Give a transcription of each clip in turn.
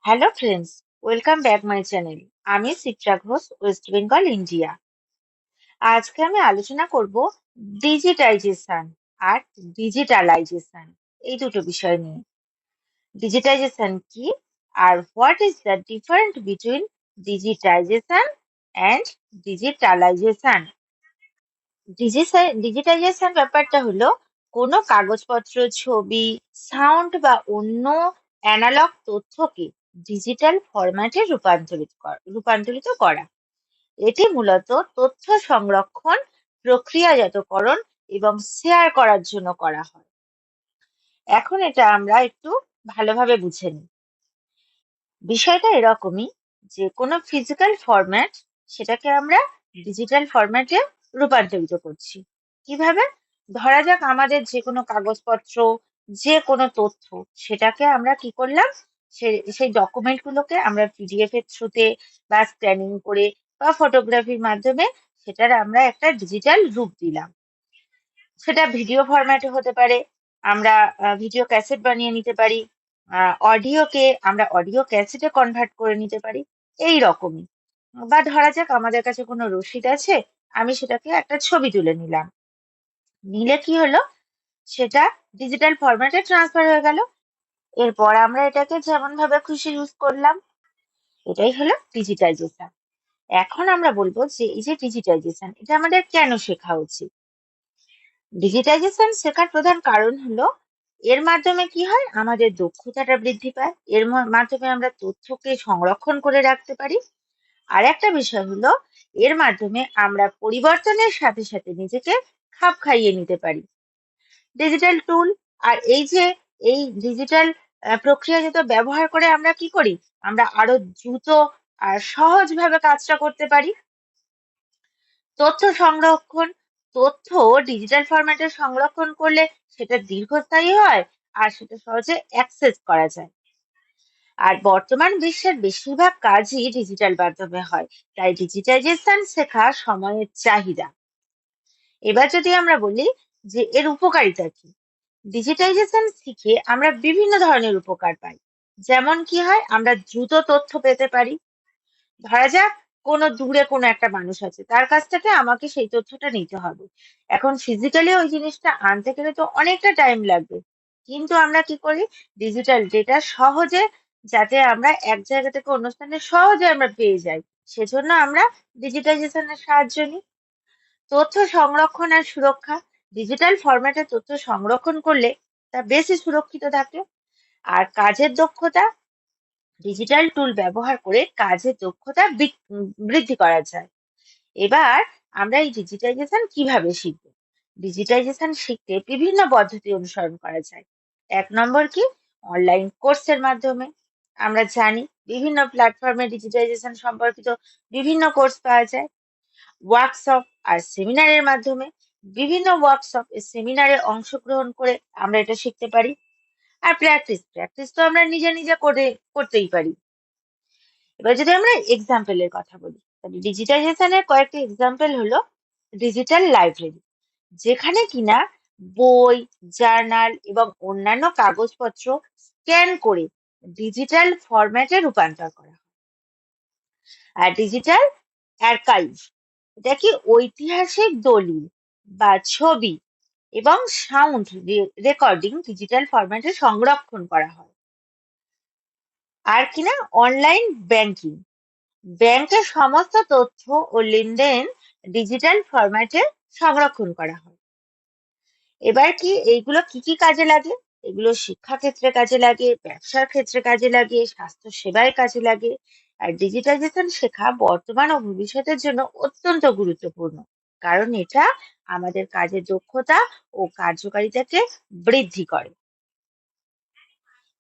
Hello friends, welcome back my channel. আমি Chitra Ghosh, West Bengal, India. আজকে আমি আলোচনা করব ডিজিটাইজেশন আর ডিজিটালাইজেশন, এই দুটো বিষয় নিয়ে। ডিজিটাইজেশন কি আর what is the difference between digitisation and digitalisation. Digitisation ব্যাপারটা হলো কোনো কাগজপত্র, ছবি, সাউন্ড বা অন্য অ্যানালগ তথ্যকে ডিজিটাল ফরম্যাটে রূপান্তরিত করা। এটি মূলত তথ্য সংরক্ষণ, প্রক্রিয়াজাতকরণ এবং শেয়ার করার জন্য করা হয়। এখন এটা আমরা একটু ভালোভাবে বুঝে নিই। বিষয়টা এরকমই যে কোনো ফিজিক্যাল ফরম্যাট, সেটাকে আমরা ডিজিটাল ফরম্যাটে রূপান্তরিত করছি। কিভাবে? ধরা যাক আমাদের যে কোনো কাগজপত্র, যে কোনো তথ্য, সেটাকে আমরা কি করলাম, সেই ডকুমেন্টগুলোকে আমরা পিডিএফ এর থ্রুতে বা স্ক্যানিং করে বা ফটোগ্রাফির মাধ্যমে সেটার আমরা একটা ডিজিটাল রূপ দিলাম। সেটা ভিডিও ফরম্যাটে হতে পারে, আমরা ভিডিও ক্যাসেট বানিয়ে নিতে পারি, অডিওকে আমরা অডিও ক্যাসেটে কনভার্ট করে নিতে পারি, এই রকমই। বা ধরা যাক আমাদের কাছে কোনো রসিদ আছে, আমি সেটাকে একটা ছবি তুলে নিলাম, নিলে কি হলো, সেটা ডিজিটাল ফরম্যাটে ট্রান্সফার হয়ে গেল। এরপর আমরা এটাকে যেমন ভাবে খুশি ইউজ করলাম। এটাই হলো ডিজিটাইজেশন। এখন আমরা বলবো যে এই যে ডিজিটাইজেশন, এটা আমাদের কেন শেখা উচিত। ডিজিটাইজেশন শেখার প্রধান কারণ হলো এর মাধ্যমে কি হয়, আমাদের দক্ষতাটা বৃদ্ধি পায়, মাধ্যমে আমরা তথ্যকে সংরক্ষণ করে রাখতে পারি। আর একটা বিষয় হলো এর মাধ্যমে আমরা পরিবর্তনের সাথে সাথে নিজেকে খাপ খাইয়ে নিতে পারি। ডিজিটাল টুল আর এই ডিজিটাল প্রক্রিয়াজাত ব্যবহার করে আমরা কি করি, আমরা আরো দ্রুত আর সহজভাবে কাজটা করতে পারি। তথ্য সংরক্ষণ, তথ্য ডিজিটাল ফরম্যাটে সংরক্ষণ করলে সেটা দীর্ঘস্থায়ী হয় আর সেটা সহজে অ্যাক্সেস করা যায়। আর বর্তমান বিশ্বের বেশিরভাগ কাজই ডিজিটাল মাধ্যমে হয়, তাই ডিজিটাইজেশন শেখা সময়ের চাহিদা। এবার যদি আমরা বলি যে এর উপকারিতা কি, ডিজিটাইজেশন শিখে আমরা বিভিন্ন ধরনের উপকার পাই। যেমন কি হয়, আমরা দ্রুত তথ্য পেতে পারি। ধরা যাক কোনো দূরে কোনো একটা মানুষ আছে, তার কাছ থেকে আমাকে সেই তথ্যটা নিতে হবে। এখন ফিজিক্যালি ওই জিনিসটা আনতে গেলে তো অনেকটা টাইম লাগবে, কিন্তু আমরা কি করি, ডিজিটাল ডেটা সহজে, যাতে আমরা এক জায়গা থেকে অন্য স্থানে সহজে আমরা পেয়ে যাই, সেজন্য আমরা ডিজিটাইজেশনের সাহায্য নিই। তথ্য সংরক্ষণ আর সুরক্ষা, ডিজিটাল ফরম্যাটে তথ্য সংরক্ষণ করলে তা বেশি সুরক্ষিত থাকে। আর কাজের দক্ষতা, ডিজিটাল টুল ব্যবহার করে কাজের দক্ষতা বৃদ্ধি করা যায়। এবার আমরা এই ডিজিটাইজেশন কিভাবে শিখব। ডিজিটাইজেশন শিখতে বিভিন্ন পদ্ধতি অনুসরণ করা যায়। এক নম্বর কি, অনলাইন কোর্সের মাধ্যমে। আমরা জানি বিভিন্ন প্ল্যাটফর্মে ডিজিটাইজেশন সম্পর্কিত বিভিন্ন কোর্স পাওয়া যায়। ওয়ার্কশপ আর সেমিনারের মাধ্যমে, বিভিন্ন ওয়ার্কশপ সেমিনারে অংশগ্রহণ করে আমরা এটা শিখতে পারি। আর প্র্যাকটিস প্র্যাকটিস তো আমরা নিজে নিজে করতেই পারি। এবার যদি আমরা এক্সাম্পলের কথা বলি, তাহলে ডিজিটাইজেশনের কয়েকটি এক্সাম্পল হলো ডিজিটাল লাইব্রেরি, যেখানে কিনা বই, জার্নাল এবং অন্যান্য কাগজপত্র স্ক্যান করে ডিজিটাল ফরম্যাটে রূপান্তর করা হয়। আর ডিজিটাল আর্কাইভ, এটা কি ঐতিহাসিক দলিল বা ছবি এবং সাউন্ড রেকর্ডিং ডিজিটাল ফরম্যাটে সংরক্ষণ করা হয়। আর কিনা অনলাইন ব্যাংকিং, ব্যাংকের সমস্ত তথ্য ও লেনদেন ডিজিটাল ফরম্যাটে সংরক্ষণ করা হয়। এবার কি এইগুলো কি কি কাজে লাগে, এগুলো শিক্ষা ক্ষেত্রে কাজে লাগে, ব্যবসার ক্ষেত্রে কাজে লাগে, স্বাস্থ্য সেবায় কাজে লাগে। আর ডিজিটাইজেশন শেখা বর্তমান ও ভবিষ্যতের জন্য অত্যন্ত গুরুত্বপূর্ণ, কারণ এটা আমাদের কাজের দক্ষতা ও কার্যকারিতাকে বৃদ্ধি করে।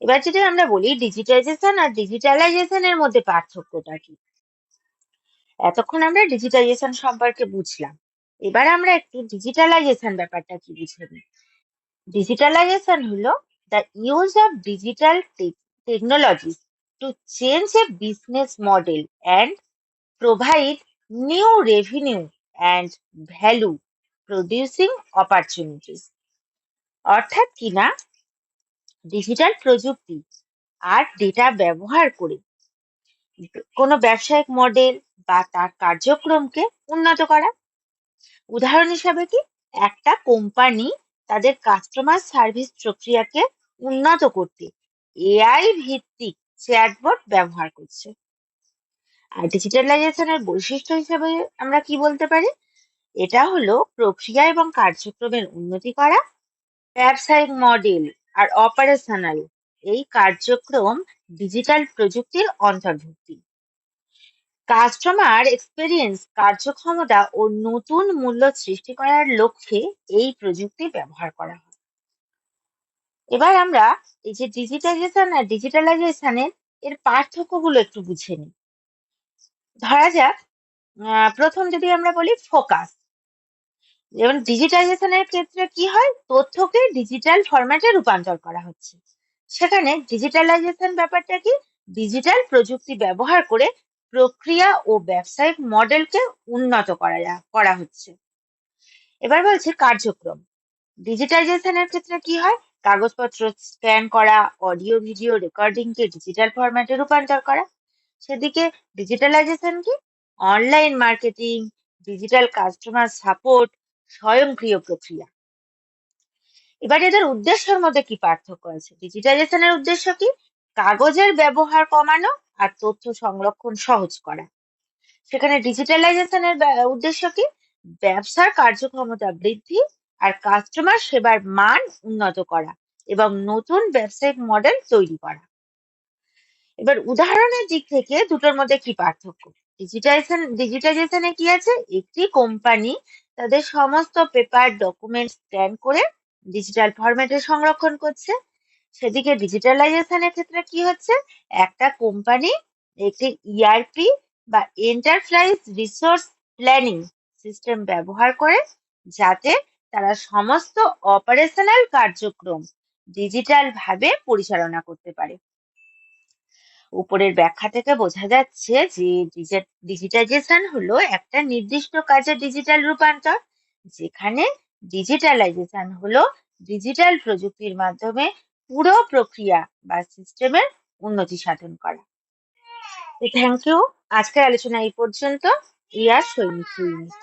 এবার যদি আমরা বলি ডিজিটাইজেশন আর ডিজিটালাইজেশনের মধ্যে পার্থক্যটা কি। এতক্ষণ আমরা ডিজিটাইজেশন সম্পর্কে বুঝলাম, এবার আমরা একটু ডিজিটালাইজেশন ব্যাপারটা কি বুঝে নিই। ডিজিটালাইজেশন হলো the use of digital technologies to change A business model and provide new revenue and value producing opportunities. অর্থাৎ কিনা ডিজিটাল প্রযুক্তি আর ডেটা ব্যবহার করে কোনো ব্যবসায়িক মডেল বা তার কার্যক্রমকে উন্নত করা। উদাহরণ হিসাবে কি, একটা কোম্পানি তাদের কাস্টমার সার্ভিস প্রক্রিয়াকে উন্নত করতে এআই ভিত্তিক চ্যাটবট ব্যবহার করছে। আর ডিজিটালাইজেশনের বৈশিষ্ট্য হিসেবে আমরা কি বলতে পারি? এটা হলো প্রক্রিয়া এবং কার্যক্রমের উন্নতি করা, ব্যবসায়িক মডেল আর অপারেশনাল এই কার্যক্রম ডিজিটাল প্রযুক্তির অন্তর্ভুক্তি। কাস্টমার এক্সপেরিয়েন্স কার্যক্ষমতা ও নতুন মূল্য সৃষ্টি করার লক্ষ্যে এই প্রযুক্তি ব্যবহার করা হয়। এবার আমরা এই যে ডিজিটাইজেশন আর ডিজিটালাইজেশনের এর পার্থক্যগুলো একটু বুঝে নিই। ধরা যাক, প্রথম যদি আমরা বলি ফোকাস, যেমন ডিজিটাইজেশনের ক্ষেত্রে কি হয়, তথ্যকে ডিজিটাল ফরম্যাটে রূপান্তর করা হচ্ছে। সেখানে ডিজিটালাইজেশন ব্যাপারটা কি, ডিজিটাল প্রযুক্তি ব্যবহার করে প্রক্রিয়া ও ব্যবসায়িক মডেলকে উন্নত করা হচ্ছে। এবার বলছে কার্যক্রম। ডিজিটাইজেশনের ক্ষেত্রে কি হয়, কাগজপত্র স্ক্যান করা, অডিও ভিডিও রেকর্ডিংকে ডিজিটাল ফরম্যাটে রূপান্তর করা। সেদিকে ডিজিটালাইজেশন কি, online marketing, digital customer support, স্বয়ংক্রিয় প্রক্রিয়া। এবার এদের উদ্দেশ্যের মধ্যে কি পার্থক্য আছে? ডিজিটাইজেশনের উদ্দেশ্য কি, কাগজের ব্যবহার কমানো আর তথ্য সংরক্ষণ সহজ করা। সেখানে ডিজিটালাইজেশনের উদ্দেশ্য কি, ব্যবসার কার্যক্ষমতা বৃদ্ধি আর কাস্টমার সেবার মান উন্নত করা এবং নতুন ব্যবসায়িক মডেল তৈরি করা। এবার উদাহরণের দিক থেকে দুটোর মধ্যে কি পার্থক্য? ডিজিটাইজেশনে কি আছে, একটি কোম্পানি তাদের সমস্ত পেপার ডকুমেন্ট স্ক্যান করে ডিজিটাল ফরম্যাটে সংরক্ষণ করছে। সেদিকে ডিজিটালাইজেশনের ক্ষেত্রে কি হচ্ছে, একটা কোম্পানি একটি ইআরপি বা এন্টারপ্রাইজ রিসোর্স প্ল্যানিং সিস্টেম ব্যবহার করে, যাতে তারা সমস্ত অপারেশনাল কার্যক্রম ডিজিটাল ভাবে পরিচালনা করতে পারে। উপরের ব্যাখ্যা থেকে বোঝা যাচ্ছে যে ডিজিটাইজেশন হলো একটা নির্দিষ্ট কাজের ডিজিটাল রূপান্তর, যেখানে ডিজিটালাইজেশন হলো ডিজিটাল প্রযুক্তির মাধ্যমে পুরো প্রক্রিয়া বা সিস্টেমের উন্নতি সাধন করা। Thank you. আজকের আলোচনা এই পর্যন্ত। ইয়ার সৈনিক ইউনিট।